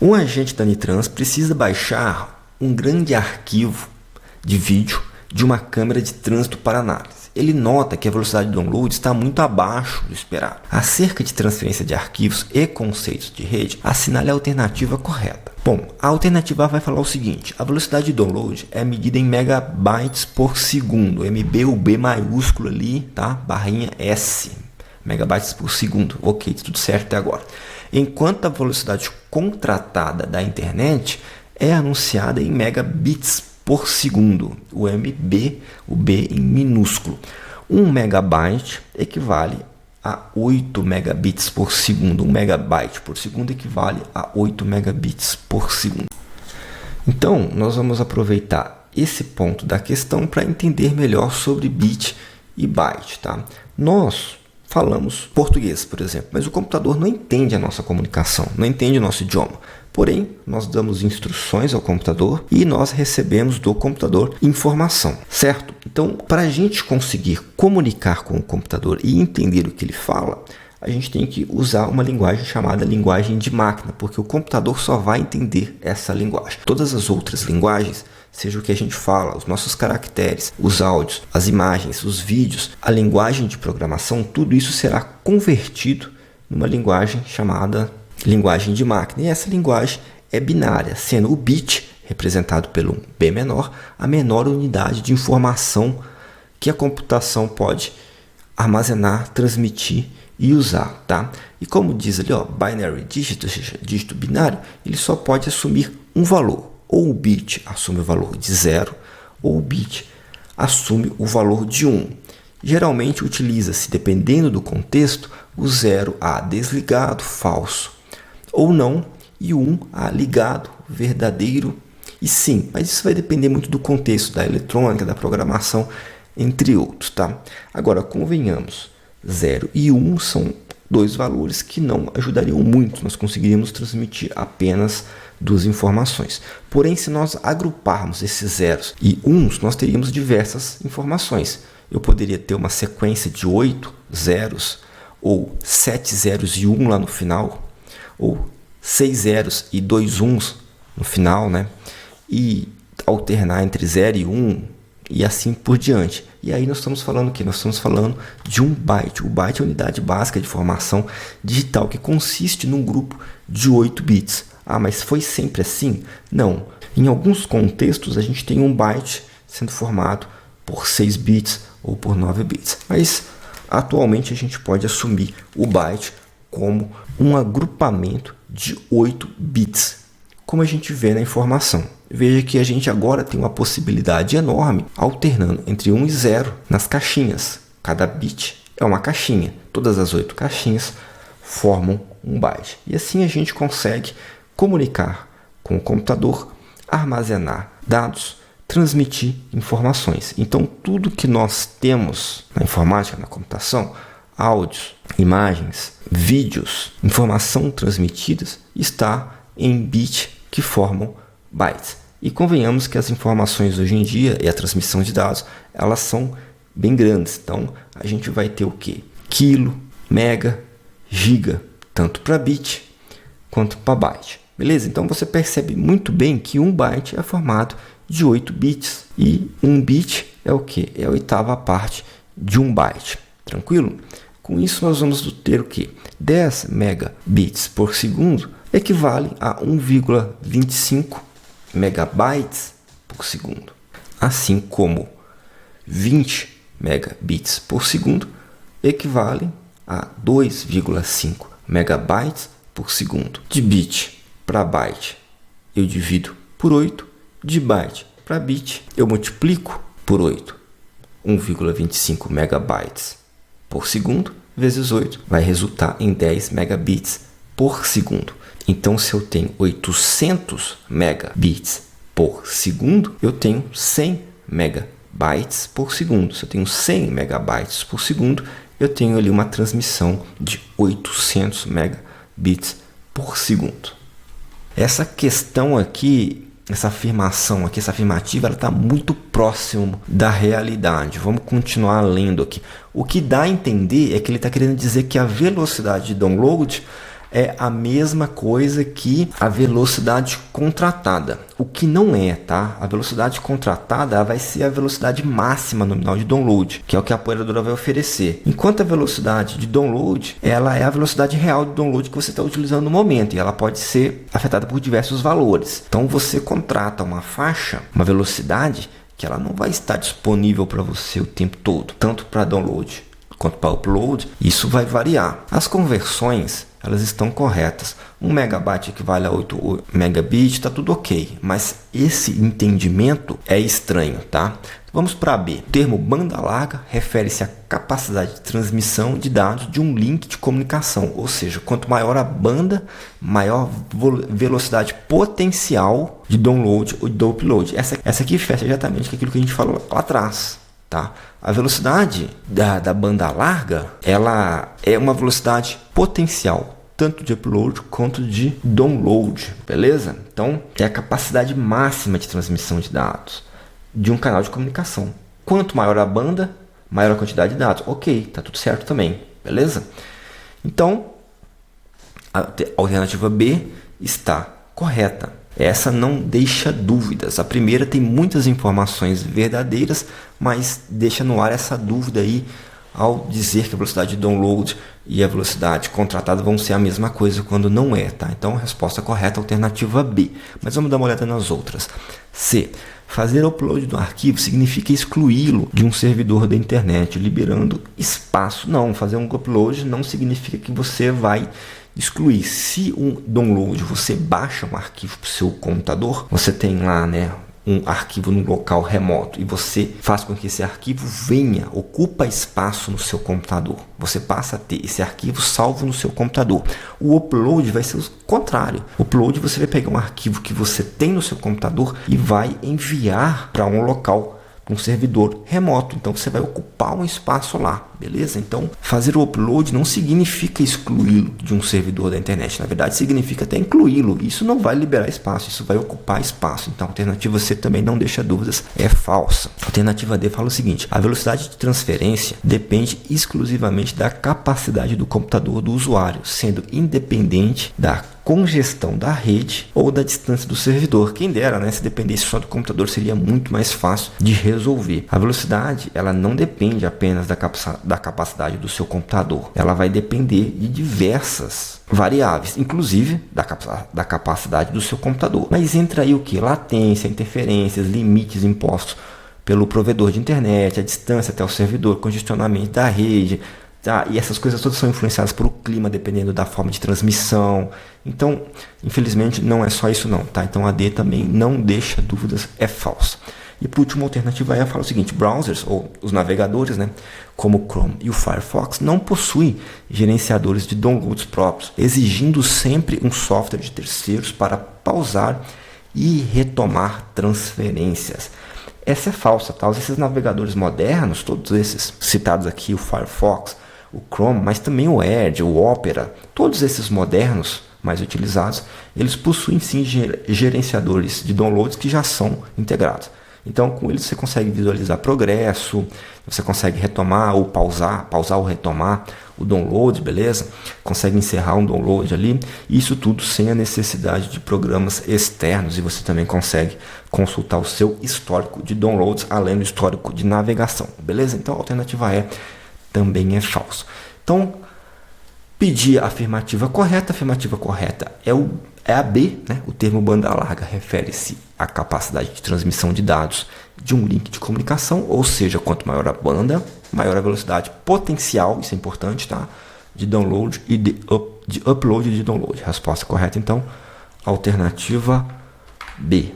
Um agente da Anitrans precisa baixar um grande arquivo de vídeo de uma câmera de trânsito para análise. Ele nota que a velocidade de download está muito abaixo do esperado. Acerca de transferência de arquivos e conceitos de rede, assinale a alternativa correta. Bom, a alternativa A vai falar o seguinte: a velocidade de download é medida em megabytes por segundo. MB, o B maiúsculo ali, tá? Barrinha S. Megabytes por segundo. Ok, tudo certo até agora. Enquanto a velocidade contratada da internet é anunciada em megabits por segundo, o MB, o B em minúsculo. 1 megabyte equivale a 8 megabits por segundo. 1 megabyte por segundo equivale a 8 megabits por segundo. Então, nós vamos aproveitar esse ponto da questão para entender melhor sobre bit e byte, tá? Nós falamos português, por exemplo, mas o computador não entende a nossa comunicação, não entende o nosso idioma. Porém, nós damos instruções ao computador e nós recebemos do computador informação, certo? Então, para a gente conseguir comunicar com o computador e entender o que ele fala, a gente tem que usar uma linguagem chamada linguagem de máquina, porque o computador só vai entender essa linguagem. Todas as outras linguagens, seja o que a gente fala, os nossos caracteres, os áudios, as imagens, os vídeos, a linguagem de programação, tudo isso será convertido numa linguagem chamada linguagem de máquina. E essa linguagem é binária, sendo o bit, representado pelo B menor, a menor unidade de informação que a computação pode armazenar, transmitir e usar, tá? E como diz ali, ó, binary digit, ou seja, dígito binário, ele só pode assumir um valor. Ou o bit assume o valor de 0, ou o bit assume o valor de 1. Geralmente utiliza-se, dependendo do contexto, o 0 a desligado, falso, ou não, e o 1 a ligado, verdadeiro e sim. Mas isso vai depender muito do contexto, da eletrônica, da programação, entre outros, tá? Agora, convenhamos, 0 e 1 são dois valores que não ajudariam muito, nós conseguiríamos transmitir apenas duas informações. Porém, se nós agruparmos esses zeros e uns, nós teríamos diversas informações. Eu poderia ter uma sequência de 8 zeros, ou 7 zeros e 1 lá no final, ou 6 zeros e 2 uns no final, né? E alternar entre 0 e 1 e assim por diante. E aí nós estamos falando o quê? Nós estamos falando de um byte. O byte é a unidade básica de informação digital que consiste num grupo de 8 bits. Ah, mas foi sempre assim? Não. Em alguns contextos a gente tem um byte sendo formado por 6 bits ou por 9 bits. Mas atualmente a gente pode assumir o byte como um agrupamento de 8 bits, como a gente vê na informação. Veja que a gente agora tem uma possibilidade enorme alternando entre 1 e 0 nas caixinhas. Cada bit é uma caixinha. Todas as 8 caixinhas formam um byte. E assim a gente consegue comunicar com o computador, armazenar dados, transmitir informações. Então, tudo que nós temos na informática, na computação, áudios, imagens, vídeos, informação transmitidas, está em bit que formam bytes. E convenhamos que as informações hoje em dia e a transmissão de dados, elas são bem grandes. Então, a gente vai ter o quê? Quilo, mega, giga, tanto para bit quanto para byte. Beleza? Então, você percebe muito bem que um byte é formado de 8 bits. E um bit é o quê? É a oitava parte de um byte. Tranquilo? Com isso, nós vamos ter o quê? 10 megabits por segundo equivale a 1,25 megabytes por segundo. Assim como 20 megabits por segundo equivale a 2,5 megabytes por segundo. De bit para byte eu divido por 8, de byte para bit eu multiplico por 8. 1,25 megabytes por segundo vezes 8 vai resultar em 10 megabits por segundo. Então, se eu tenho 800 megabits por segundo, eu tenho 100 megabytes por segundo. Se eu tenho 100 megabytes por segundo, eu tenho ali uma transmissão de 800 megabits por segundo. Essa questão aqui, essa afirmação aqui, essa afirmativa, ela está muito próximo da realidade. Vamos continuar lendo aqui. O que dá a entender é que ele está querendo dizer que a velocidade de download é a mesma coisa que a velocidade contratada. O que não é, tá? A velocidade contratada vai ser a velocidade máxima nominal de download, que é o que a apoiadora vai oferecer. Enquanto a velocidade de download, ela é a velocidade real de download que você está utilizando no momento, e ela pode ser afetada por diversos valores. Então você contrata uma faixa, uma velocidade que ela não vai estar disponível para você o tempo todo, tanto para download quanto para upload. Isso vai variar. As conversões, elas estão corretas. 1 megabyte equivale a 8 megabits, está tudo ok. Mas esse entendimento é estranho, tá? Vamos para B. O termo banda larga refere-se à capacidade de transmissão de dados de um link de comunicação. Ou seja, quanto maior a banda, maior velocidade potencial de download ou de upload. Essa aqui fecha exatamente com aquilo que a gente falou lá atrás. Tá? A velocidade da banda larga, ela é uma velocidade potencial, tanto de upload quanto de download, beleza? Então, é a capacidade máxima de transmissão de dados de um canal de comunicação. Quanto maior a banda, maior a quantidade de dados. Ok, tá tudo certo também, beleza? Então, a alternativa B está correta. Essa não deixa dúvidas. A primeira tem muitas informações verdadeiras, mas deixa no ar essa dúvida aí ao dizer que a velocidade de download e a velocidade contratada vão ser a mesma coisa quando não é, tá? Então, a resposta correta é a alternativa B. Mas vamos dar uma olhada nas outras. C. Fazer upload do arquivo significa excluí-lo de um servidor da internet, liberando espaço. Não, fazer um upload não significa que você vai excluir. Se um download, você baixa um arquivo para o seu computador, você tem lá, né, um arquivo no local remoto e você faz com que esse arquivo ocupa espaço no seu computador. Você passa a ter esse arquivo salvo no seu computador. O upload vai ser o contrário. O upload, você vai pegar um arquivo que você tem no seu computador e vai enviar para um local, um servidor remoto. Então você vai ocupar um espaço lá, beleza? Então fazer o upload não significa excluí-lo de um servidor da internet. Na verdade, significa até incluí-lo. Isso não vai liberar espaço, isso vai ocupar espaço. Então a alternativa C também não deixa dúvidas, é falsa. A alternativa D fala o seguinte: a velocidade de transferência depende exclusivamente da capacidade do computador do usuário, sendo independente da congestão da rede ou da distância do servidor. Quem dera, né? Se dependesse só do computador, seria muito mais fácil de resolver. A velocidade, ela não depende apenas da capacidade do seu computador. Ela vai depender de diversas variáveis, inclusive da capacidade do seu computador. Mas entra aí o que? Latência, interferências, limites impostos pelo provedor de internet, a distância até o servidor, congestionamento da rede, tá? E essas coisas todas são influenciadas por o clima, dependendo da forma de transmissão. Então, infelizmente, não é só isso não, tá? Então a D também não deixa dúvidas, é falsa. E por último, a alternativa E fala o seguinte: browsers, ou os navegadores, né, como o Chrome e o Firefox, não possuem gerenciadores de downloads próprios, exigindo sempre um software de terceiros para pausar e retomar transferências. Essa é falsa, tá? Esses navegadores modernos, todos esses citados aqui, o Firefox, o Chrome, mas também o Edge, o Opera, todos esses modernos mais utilizados, eles possuem sim gerenciadores de downloads que já são integrados. Então, com eles você consegue visualizar progresso, você consegue retomar ou pausar ou retomar o download, beleza? Consegue encerrar um download ali, isso tudo sem a necessidade de programas externos, e você também consegue consultar o seu histórico de downloads, além do histórico de navegação, beleza? Então, a alternativa E também é falso. Então, pedir a afirmativa correta é a B, né? O termo banda larga refere-se à capacidade de transmissão de dados de um link de comunicação, ou seja, quanto maior a banda, maior a velocidade potencial, isso é importante, tá? De download e de upload e de download. Resposta correta, então, alternativa B.